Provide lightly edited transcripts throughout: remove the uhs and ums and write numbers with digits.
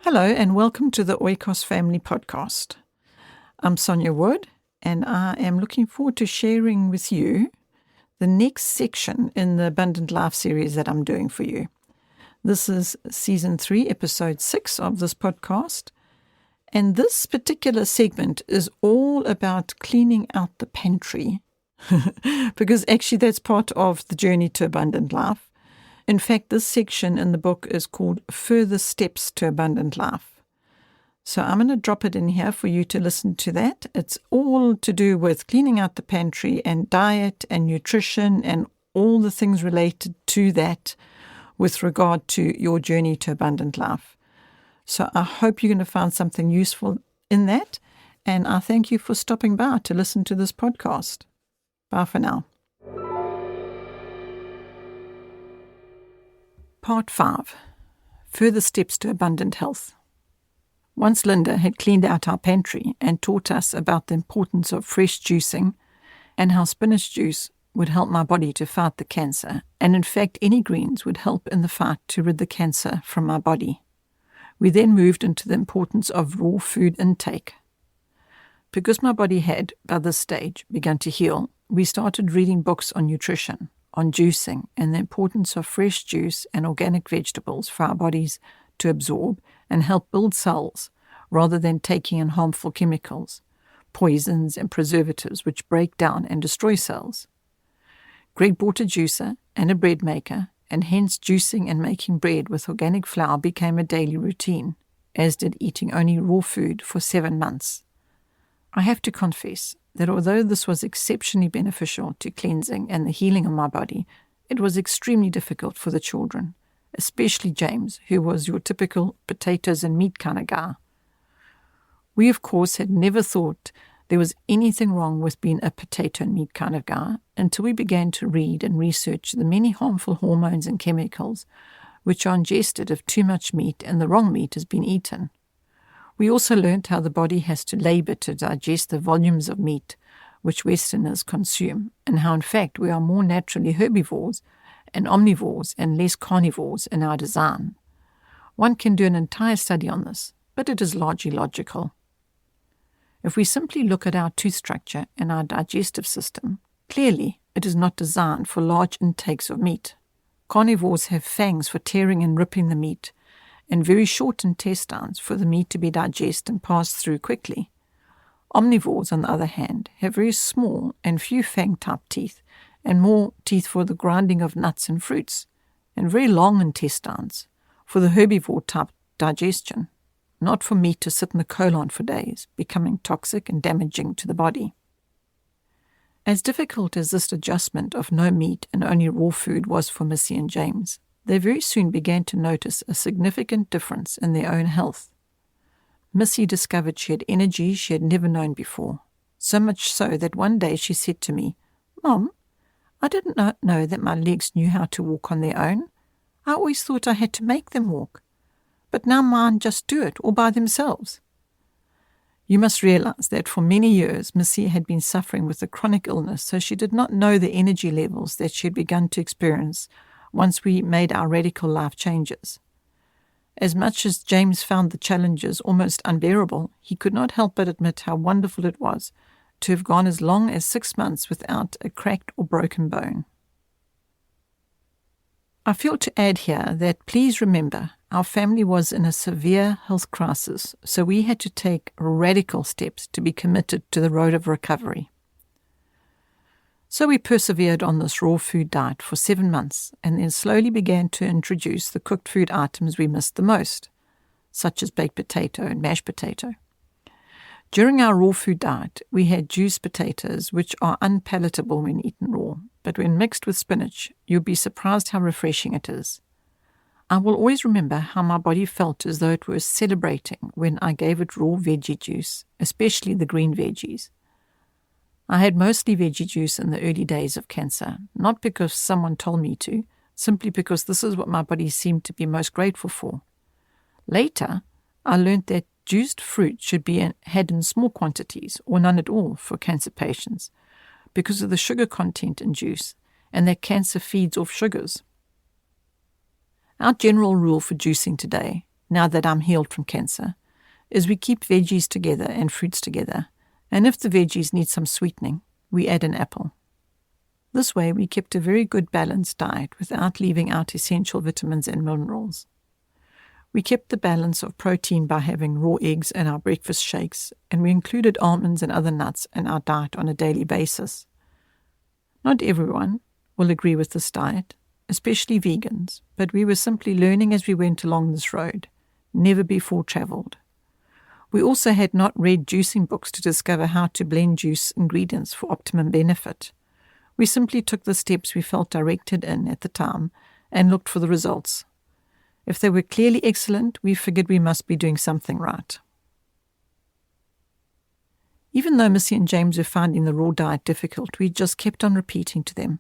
Hello and welcome to the Oikos Family Podcast. I'm Sonja Wood and I am looking forward to sharing with you the next section in the Abundant Life series that I'm doing for you. This is Season 3, Episode 6 of this podcast. And this particular segment is all about cleaning out the pantry because actually that's part of the journey to abundant life. In fact, this section in the book is called Further Steps to Abundant Life. So I'm going to drop it in here for you to listen to that. It's all to do with cleaning out the pantry and diet and nutrition and all the things related to that with regard to your journey to abundant life. So I hope you're going to find something useful in that. And I thank you for stopping by to listen to this podcast. Bye for now. Part 5. Further Steps to Abundant Health. Once Linda had cleaned out our pantry and taught us about the importance of fresh juicing and how spinach juice would help my body to fight the cancer, and in fact any greens would help in the fight to rid the cancer from my body. We then moved into the importance of raw food intake. Because my body had, by this stage, begun to heal, we started reading books on nutrition, on juicing, and the importance of fresh juice and organic vegetables for our bodies to absorb and help build cells rather than taking in harmful chemicals, poisons and preservatives which break down and destroy cells. Greg bought a juicer and a bread maker, and hence juicing and making bread with organic flour became a daily routine, as did eating only raw food for 7 months. I have to confess that although this was exceptionally beneficial to cleansing and the healing of my body, it was extremely difficult for the children, especially James, who was your typical potatoes and meat kind of guy. We, of course, had never thought there was anything wrong with being a potato and meat kind of guy until we began to read and research the many harmful hormones and chemicals which are ingested if too much meat and the wrong meat has been eaten. We also learnt how the body has to labor to digest the volumes of meat which Westerners consume, and how in fact we are more naturally herbivores and omnivores and less carnivores in our design. One can do an entire study on this, but it is largely logical. If we simply look at our tooth structure and our digestive system, clearly it is not designed for large intakes of meat. Carnivores have fangs for tearing and ripping the meat, and very short intestines for the meat to be digested and passed through quickly. Omnivores, on the other hand, have very small and few fang-type teeth, and more teeth for the grinding of nuts and fruits, and very long intestines for the herbivore-type digestion, not for meat to sit in the colon for days, becoming toxic and damaging to the body. As difficult as this adjustment of no meat and only raw food was for Missy and James, they very soon began to notice a significant difference in their own health. Missy discovered she had energy she had never known before, so much so that one day she said to me, "Mom, I didn't know that my legs knew how to walk on their own. I always thought I had to make them walk. But now mine just do it all by themselves." You must realize that for many years Missy had been suffering with a chronic illness, so she did not know the energy levels that she had begun to experience once we made our radical life changes. As much as James found the challenges almost unbearable, he could not help but admit how wonderful it was to have gone as long as 6 months without a cracked or broken bone. I feel to add here that please remember our family was in a severe health crisis, so we had to take radical steps to be committed to the road of recovery. So we persevered on this raw food diet for 7 months and then slowly began to introduce the cooked food items we missed the most, such as baked potato and mashed potato. During our raw food diet, we had juiced potatoes, which are unpalatable when eaten raw, but when mixed with spinach, you'll be surprised how refreshing it is. I will always remember how my body felt as though it was celebrating when I gave it raw veggie juice, especially the green veggies. I had mostly veggie juice in the early days of cancer, not because someone told me to, simply because this is what my body seemed to be most grateful for. Later, I learned that juiced fruit should be had in small quantities or none at all for cancer patients because of the sugar content in juice and that cancer feeds off sugars. Our general rule for juicing today now that I'm healed from cancer, is we keep veggies together and fruits together, and if the veggies need some sweetening, we add an apple. This way we kept a very good balanced diet without leaving out essential vitamins and minerals. We kept the balance of protein by having raw eggs in our breakfast shakes, and we included almonds and other nuts in our diet on a daily basis. Not everyone will agree with this diet, especially vegans, but we were simply learning as we went along this road, never before travelled. We also had not read juicing books to discover how to blend juice ingredients for optimum benefit. We simply took the steps we felt directed in at the time and looked for the results. If they were clearly excellent, we figured we must be doing something right. Even though Missy and James were finding the raw diet difficult, we just kept on repeating to them,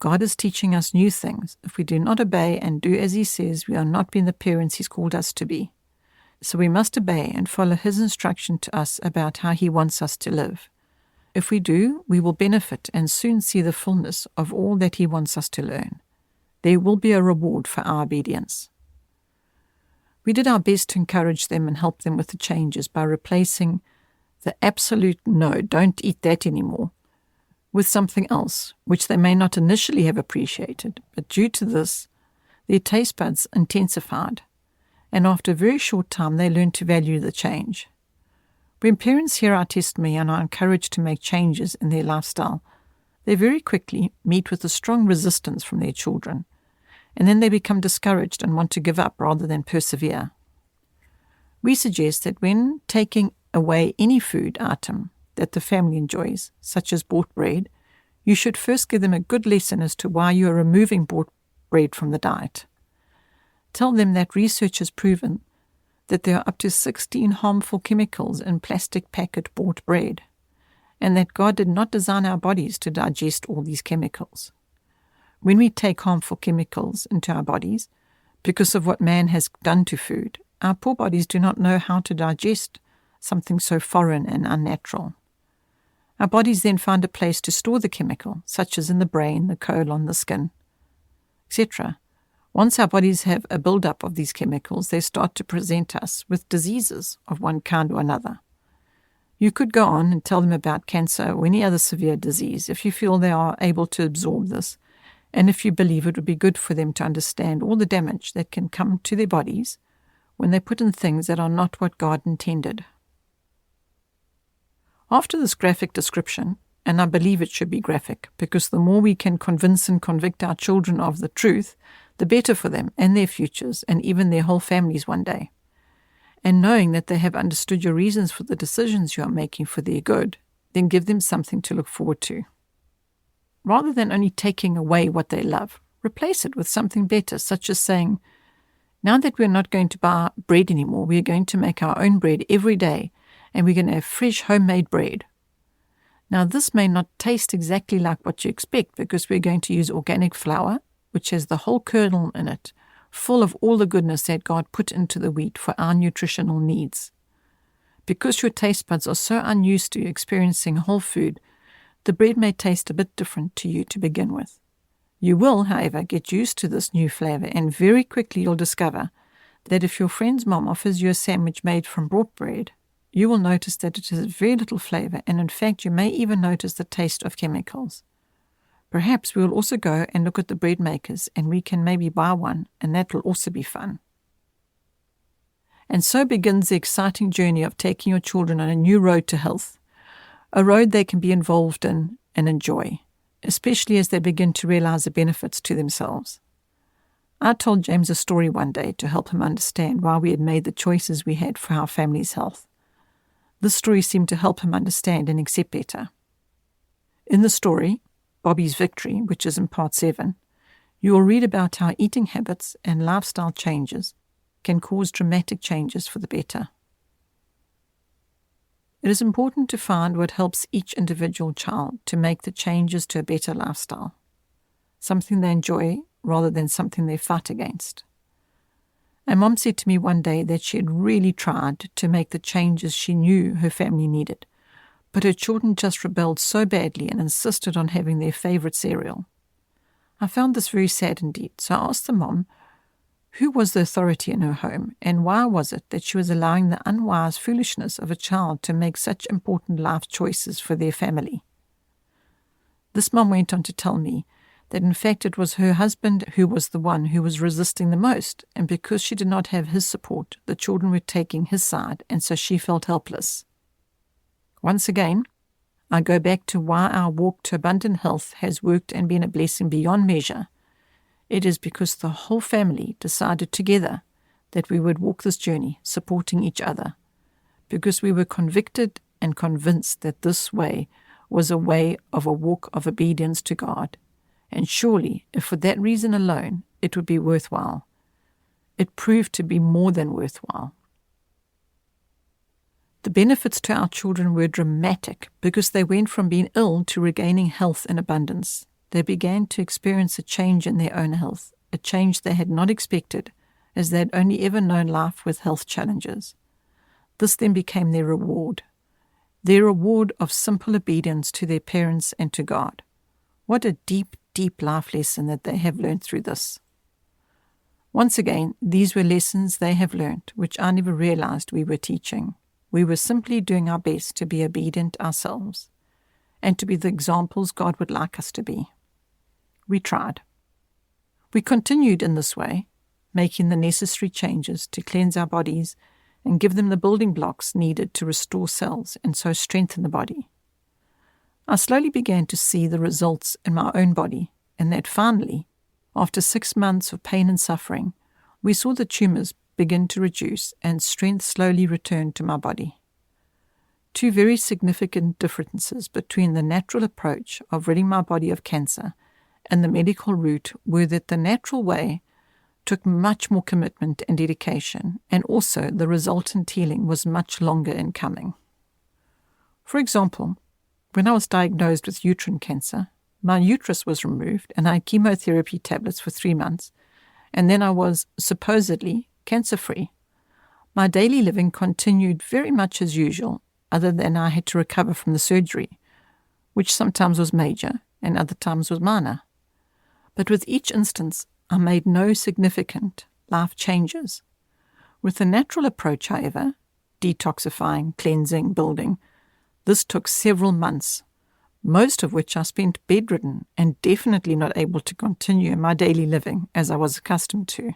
God is teaching us new things. If we do not obey and do as He says, we are not being the parents He's called us to be. So we must obey and follow His instruction to us about how He wants us to live. If we do, we will benefit and soon see the fullness of all that He wants us to learn. There will be a reward for our obedience. We did our best to encourage them and help them with the changes by replacing the absolute no, don't eat that anymore, with something else, which they may not initially have appreciated, but due to this, their taste buds intensified, and after a very short time they learned to value the change. When parents hear our testimony and are encouraged to make changes in their lifestyle, they very quickly meet with a strong resistance from their children, and then they become discouraged and want to give up rather than persevere. We suggest that when taking away any food item that the family enjoys, such as bought bread, you should first give them a good lesson as to why you are removing bought bread from the diet. Tell them that research has proven that there are up to 16 harmful chemicals in plastic packet bought bread, and that God did not design our bodies to digest all these chemicals. When we take harmful chemicals into our bodies, because of what man has done to food, our poor bodies do not know how to digest something so foreign and unnatural. Our bodies then find a place to store the chemical, such as in the brain, the colon, the skin, etc. Once our bodies have a build-up of these chemicals, they start to present us with diseases of one kind or another. You could go on and tell them about cancer or any other severe disease if you feel they are able to absorb this, and if you believe it would be good for them to understand all the damage that can come to their bodies when they put in things that are not what God intended. After this graphic description, and I believe it should be graphic, because the more we can convince and convict our children of the truth, the better for them and their futures and even their whole families one day. And knowing that they have understood your reasons for the decisions you are making for their good, then give them something to look forward to. Rather than only taking away what they love, replace it with something better, such as saying, now that we're not going to buy bread anymore, we are going to make our own bread every day, and we're going to have fresh homemade bread. Now this may not taste exactly like what you expect, because we're going to use organic flour, which has the whole kernel in it, full of all the goodness that God put into the wheat for our nutritional needs. Because your taste buds are so unused to experiencing whole food, the bread may taste a bit different to you to begin with. You will, however, get used to this new flavor, and very quickly you'll discover that if your friend's mom offers you a sandwich made from bought bread, you will notice that it has very little flavor, and in fact you may even notice the taste of chemicals. Perhaps we will also go and look at the bread makers, and we can maybe buy one, and that will also be fun. And so begins the exciting journey of taking your children on a new road to health, a road they can be involved in and enjoy, especially as they begin to realize the benefits to themselves. I told James a story one day to help him understand why we had made the choices we had for our family's health. This story seemed to help him understand and accept better. In the story, Bobby's Victory, which is in part 7, you will read about how eating habits and lifestyle changes can cause dramatic changes for the better. It is important to find what helps each individual child to make the changes to a better lifestyle, something they enjoy rather than something they fight against. And Mom said to me one day that she had really tried to make the changes she knew her family needed, but her children just rebelled so badly and insisted on having their favorite cereal. I found this very sad indeed, so I asked the mom, Who was the authority in her home, and why was it that she was allowing the unwise foolishness of a child to make such important life choices for their family? This mom went on to tell me that in fact it was her husband who was the one who was resisting the most, and because she did not have his support, the children were taking his side, and so she felt helpless. Once again, I go back to why our walk to abundant health has worked and been a blessing beyond measure. It is because the whole family decided together that we would walk this journey, supporting each other, because we were convicted and convinced that this way was a way of a walk of obedience to God. And surely, if for that reason alone, it would be worthwhile. It proved to be more than worthwhile. The benefits to our children were dramatic because they went from being ill to regaining health in abundance. They began to experience a change in their own health, a change they had not expected, as they had only ever known life with health challenges. This then became their reward of simple obedience to their parents and to God. What a deep, deep life lesson that they have learned through this. Once again, these were lessons they have learned, which I never realized we were teaching. We were simply doing our best to be obedient ourselves and to be the examples God would like us to be. We tried. We continued in this way, making the necessary changes to cleanse our bodies and give them the building blocks needed to restore cells and so strengthen the body. I slowly began to see the results in my own body, and that finally, after 6 months of pain and suffering, we saw the tumors begin to reduce and strength slowly return to my body. Two very significant differences between the natural approach of ridding my body of cancer and the medical route were that the natural way took much more commitment and dedication, and also the resultant healing was much longer in coming. For example, when I was diagnosed with uterine cancer, my uterus was removed and I had chemotherapy tablets for 3 months, and then I was supposedly cancer-free. My daily living continued very much as usual, other than I had to recover from the surgery, which sometimes was major and other times was minor. But with each instance, I made no significant life changes. With the natural approach, however, detoxifying, cleansing, building, this took several months, most of which I spent bedridden and definitely not able to continue my daily living as I was accustomed to.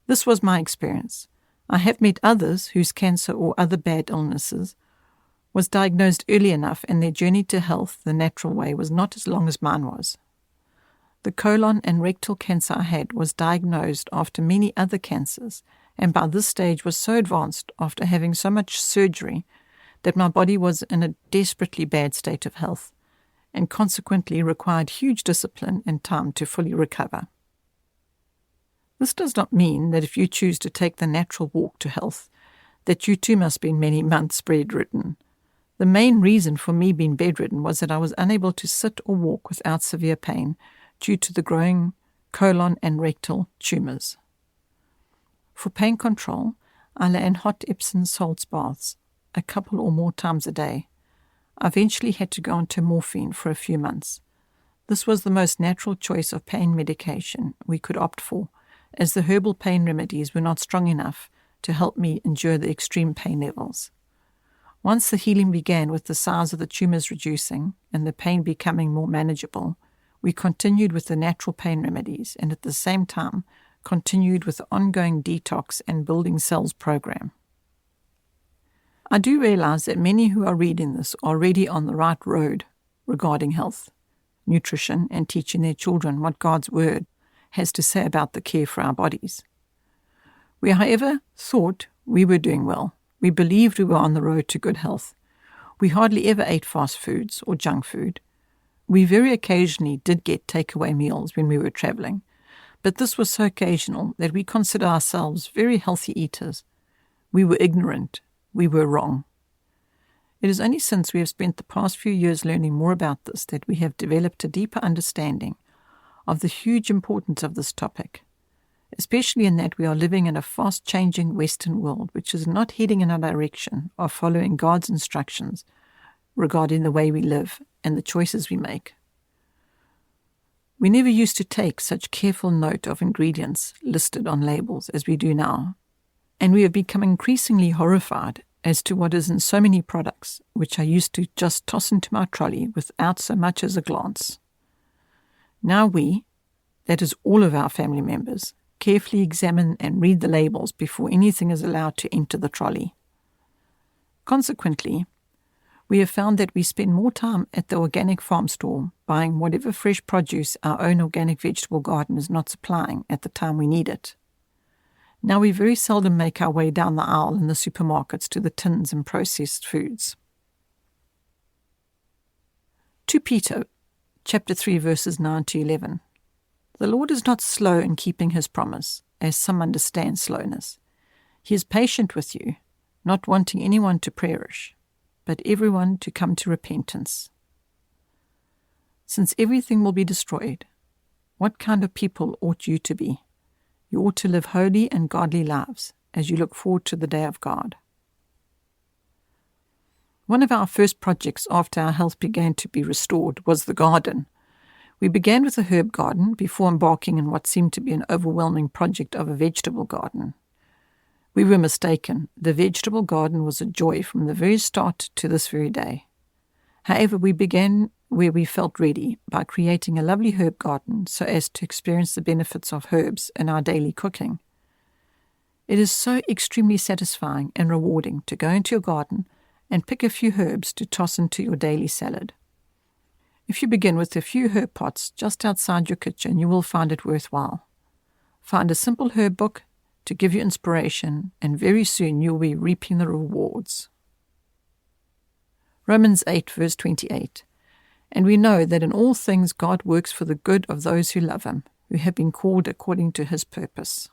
This was my experience. I have met others whose cancer or other bad illnesses was diagnosed early enough, and their journey to health the natural way was not as long as mine was. The colon and rectal cancer I had was diagnosed after many other cancers, and by this stage was so advanced after having so much surgery that my body was in a desperately bad state of health, and consequently required huge discipline and time to fully recover. This does not mean that if you choose to take the natural walk to health, that you too must spend many months bedridden. The main reason for me being bedridden was that I was unable to sit or walk without severe pain due to the growing colon and rectal tumors. For pain control, I lay in hot Epsom salts baths a couple or more times a day. I eventually had to go on to morphine for a few months. This was the most natural choice of pain medication we could opt for, as the herbal pain remedies were not strong enough to help me endure the extreme pain levels. Once the healing began with the size of the tumors reducing and the pain becoming more manageable, we continued with the natural pain remedies and at the same time continued with the ongoing detox and building cells program. I do realize that many who are reading this are already on the right road regarding health, nutrition, and teaching their children what God's Word has to say about the care for our bodies. We, however, thought we were doing well. We believed we were on the road to good health. We hardly ever ate fast foods or junk food. We very occasionally did get takeaway meals when we were traveling, but this was so occasional that we consider ourselves very healthy eaters. We were ignorant. We were wrong. It is only since we have spent the past few years learning more about this that we have developed a deeper understanding of the huge importance of this topic, especially in that we are living in a fast-changing Western world which is not heading in our direction of following God's instructions regarding the way we live and the choices we make. We never used to take such careful note of ingredients listed on labels as we do now, and we have become increasingly horrified as to what is in so many products, which I used to just toss into my trolley without so much as a glance. Now we, that is all of our family members, carefully examine and read the labels before anything is allowed to enter the trolley. Consequently, we have found that we spend more time at the organic farm store buying whatever fresh produce our own organic vegetable garden is not supplying at the time we need it. Now we very seldom make our way down the aisle in the supermarkets to the tins and processed foods. 2 Peter, chapter 3, verses 9 to 11. The Lord is not slow in keeping his promise, as some understand slowness. He is patient with you, not wanting anyone to perish, but everyone to come to repentance. Since everything will be destroyed, what kind of people ought you to be? You ought to live holy and godly lives as you look forward to the day of God. One of our first projects after our health began to be restored was the garden. We began with a herb garden before embarking on what seemed to be an overwhelming project of a vegetable garden. We were mistaken. The vegetable garden was a joy from the very start to this very day. However, we began where we felt ready, by creating a lovely herb garden so as to experience the benefits of herbs in our daily cooking. It is so extremely satisfying and rewarding to go into your garden and pick a few herbs to toss into your daily salad. If you begin with a few herb pots just outside your kitchen, you will find it worthwhile. Find a simple herb book to give you inspiration, and very soon you'll be reaping the rewards. Romans 8, verse 28. And we know that in all things God works for the good of those who love him, who have been called according to his purpose.